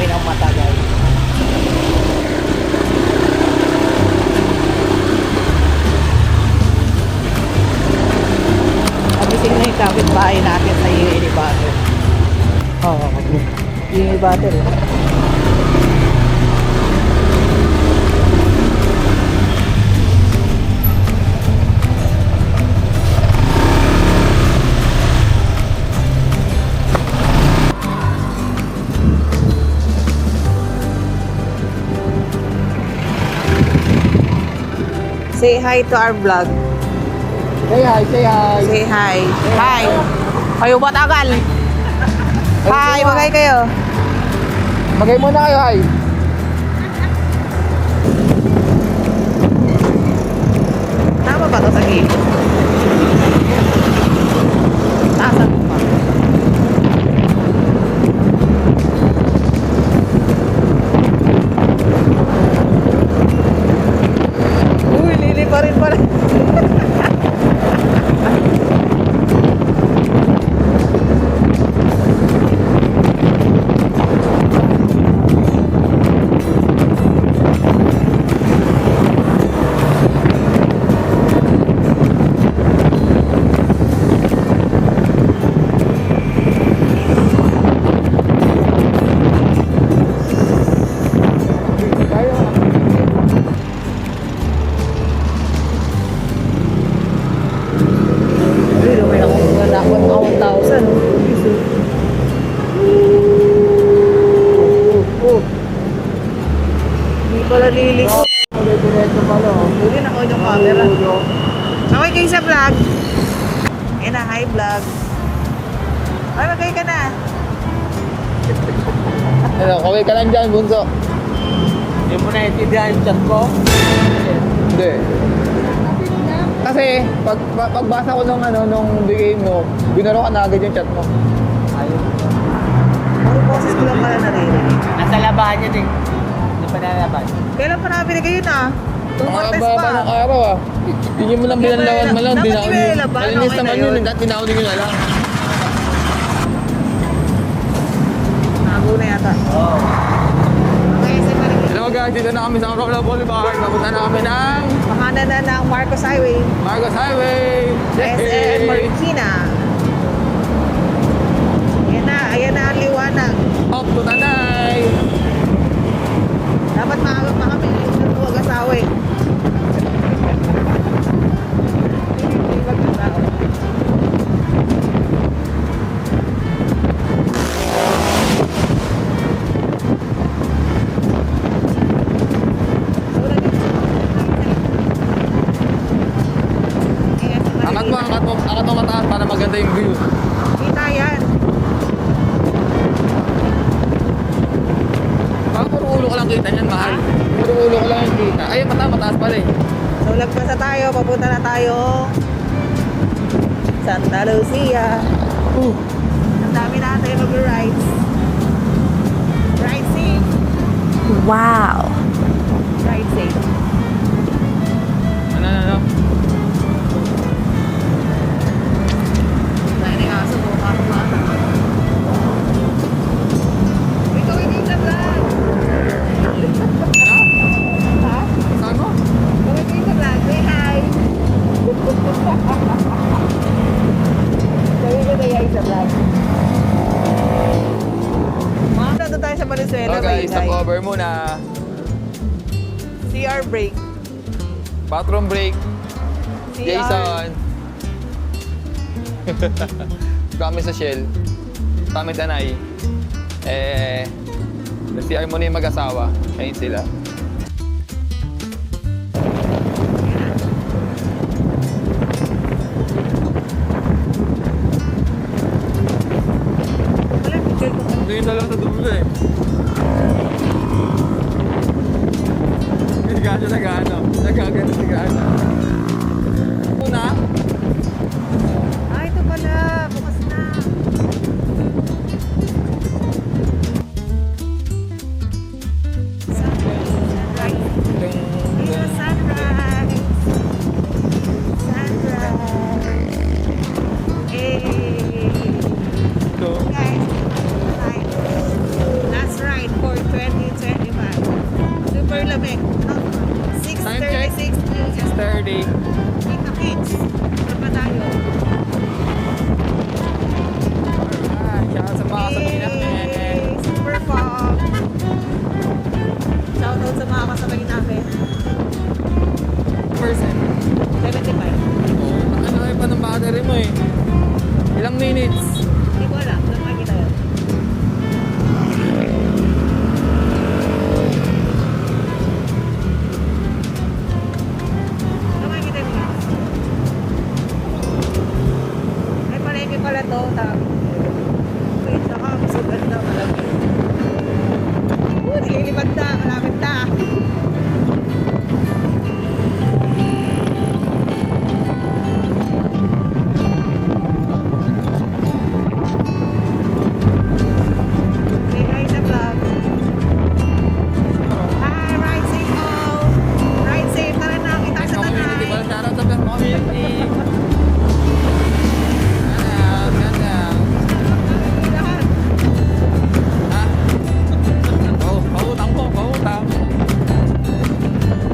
kami ng matagal. Nagising na yung kapitbahay natin sa Iribato. Oo, Iribato. Say hi to our vlog. Say hi, say hi. Say hi. Hi. Kayo ba't agal? Hi, magay kayo. Magay muna kayo, hi. Tama ba ito sa gilid? Tasan mo pa. Uy, lili pa rin pala. Uy, lumay na kung wala ako ng 1,000. Hindi pala lili ko. Magay diretso pala, oh. Huli na ako yung camera. Okay kayo sa vlog. Ayan na, hi vlog. Ay, magay ka na. Ano, kaway ka lang dyan, bunso. Hindi mo naintindihan yung chat ko. Hindi. Kasi, pagbasa ko nung bigay mo, binaro ka na agad yung chat mo. Ayun. Puro boses ko lang pala naririnig. Nasa labahan yun eh. Hindi pa nalaban. Kailan pa nabinigay yun ah? 2 Mga Martes baba pa. ng araw ah. Hindi mo lang binanlawan mo lang. Dapat Dinaon hindi yun. laban, Malinis okay na naman yun. yun. Dinaon nyo na lang. Nago na yata. Oo. Okay, sa parang Hello guys, dito na kami sa Rola Boulevard. Papunta na kami ng makanan na ng Marcos Highway. Marcos Highway. SN Marikina. Ayan na ang liwanag. Up to Tanay. Dapat maaga pa kami. Doon huwag asawa eh. Hindi mag-asawa. Angat mo mataas para maganda yung view. Kita yan. Baka puro ulo ko lang kita niyan, mahal. Puro ulo ko lang yung kita. Ay, mataas pala eh. So lagpas na tayo. Papunta na tayo. Santa Lucia. Ang dami natin mag-rides. Ride safe. Wow. Ride safe. Ano? Dahil na yung aso mo. Kakabata. Ikaw hindi na vlog. Ano? Ha? Saan mo? Ikaw hindi na vlog. Say hi. Sabi ko na yan sa vlog. Mga nandun tayo sa Venezuela. Okay, stop over muna. CR break. Bathroom break. CR. Jason. Kami sa Shell. Kami Tanay. CR muna yung mag-asawa. Ayun sila. Wala, picture ko. Ito yung dalawa sa dulo eh. Nagano, nagagano, nagano. Una? Ah, ito pala. Bukas na. Saan? lamig. No? Time check. 6:36 6:30. Kita kids. Ano pa tayo? Shout out sa mga kasabay namin. Yay! Super fog. Shoutout sa mga kasabay namin. Percent. 75. Ano kayo pa ng battery mo eh? Ilang minutes? Hindi ko alam. Saan makikita yun? Saan makikita yun? May palengke pala to. Wait, saka masugat na malamig. Nililipad na. Malapit na. Say hi sa vlog. Hi, ride safe all. Ride safe. Tara na, kita sa tanay. Shout out sa best community. Ganda. Lahat. Ha? Pautang po, pautang.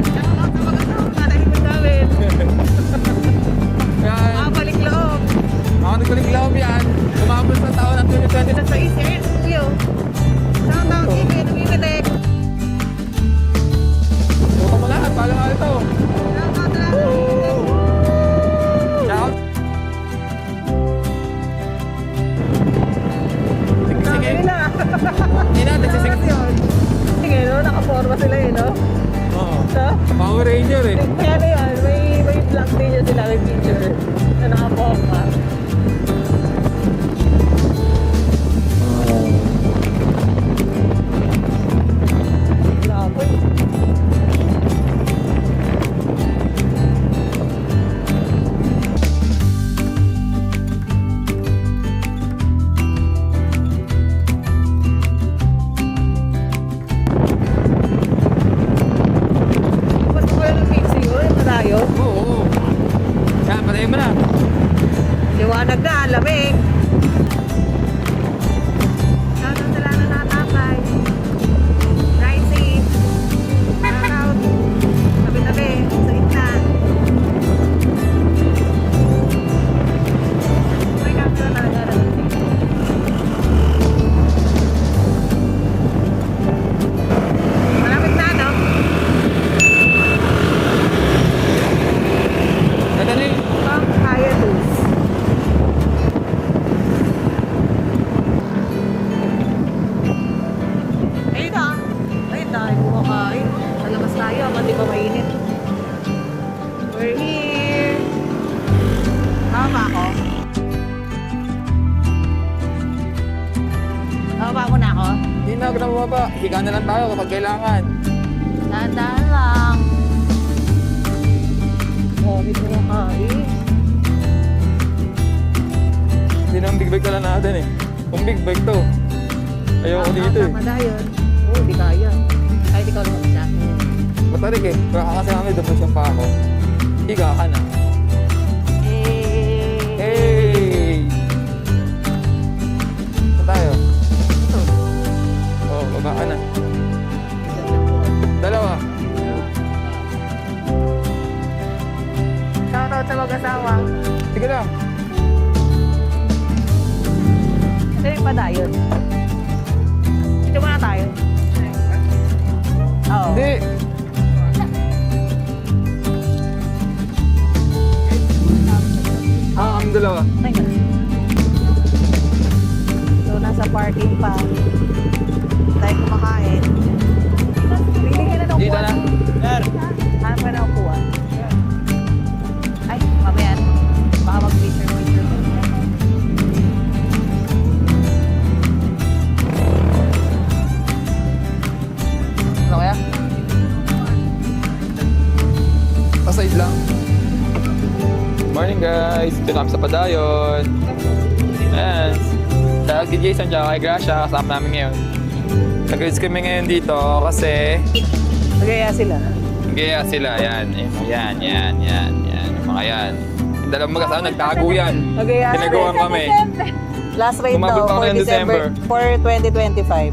Shoutout sa mga tao. Nanahimik namin. Yan. Makabalik loob. Ako nagkulig-loob yan. Umabot sa taon ng 2020. Sa isip. Yo. Shoutout Ibit. Ibit. Buka mo lahat, paano nga ito? Shoutout lahat. Shout. Sige, sige. Nila. Hindi na, nagsisig. Sige, no? Nakaporma sila eh, no? Oo. So, Power Ranger eh. kaya na yun, may vlog video sila, may picture na nakaporma. Labo eh. Gusto ko yung pixie ko, yung malayo. Oo. Yan, patayin mo na. Liwanag na, lamig. Shoutout sa lahat na nakatapay. Ride safe. Shoutout. Tabi-tabi, sa gitna. May camera talaga na. Malapit na, no? Nadali. Pang kaya tools. Ayun na. Ayun na. Kumakain. Sa labas tayo. Hindi pa mainit. We're here. Tama ako. Tama mo na ako. Hindi na, huwag na bumaba. Higa na lang tayo kapag kailangan. Dahan-dahan lang. Dami kumakain. Hindi naman big bike pala natin eh. Kung big bike to, ayoko dito eh. Tama na yun. Oo, di kaya. Kahit ikaw lang siya. Matarik eh. Kaya kasi kami dumay siyang pa ako. Higa ka na. Hey! Saan tayo? Oo, baba ka na. Dalawa. Shoutout sa mag-asawa. Sige lang. Ito yung padayon. Ito muna tayo. Oo. Hindi. Ang dalawa. Teka. So, nasa parking pa. Tayo kumakain. Pili ka na ng Dito upuan. na. Hanap ka na ng upuan. Ay, mamaya. Baka mag-picture. Ano kaya? Paside lang. Morning guys, ito kami sa Padayon. Ayan. Dahil kay Jason tsaka kay Gracia, kasama namin ngayon. Nag-rides kami ngayon dito kasi Magaya sila. gaya sila. Yan. Yan. Yung mga yan. Yung dalawang mag-asawa nagtago yan. Magaya Pinagawa kami. Last rate Umabot daw pa for kami ng December. December. For 2025.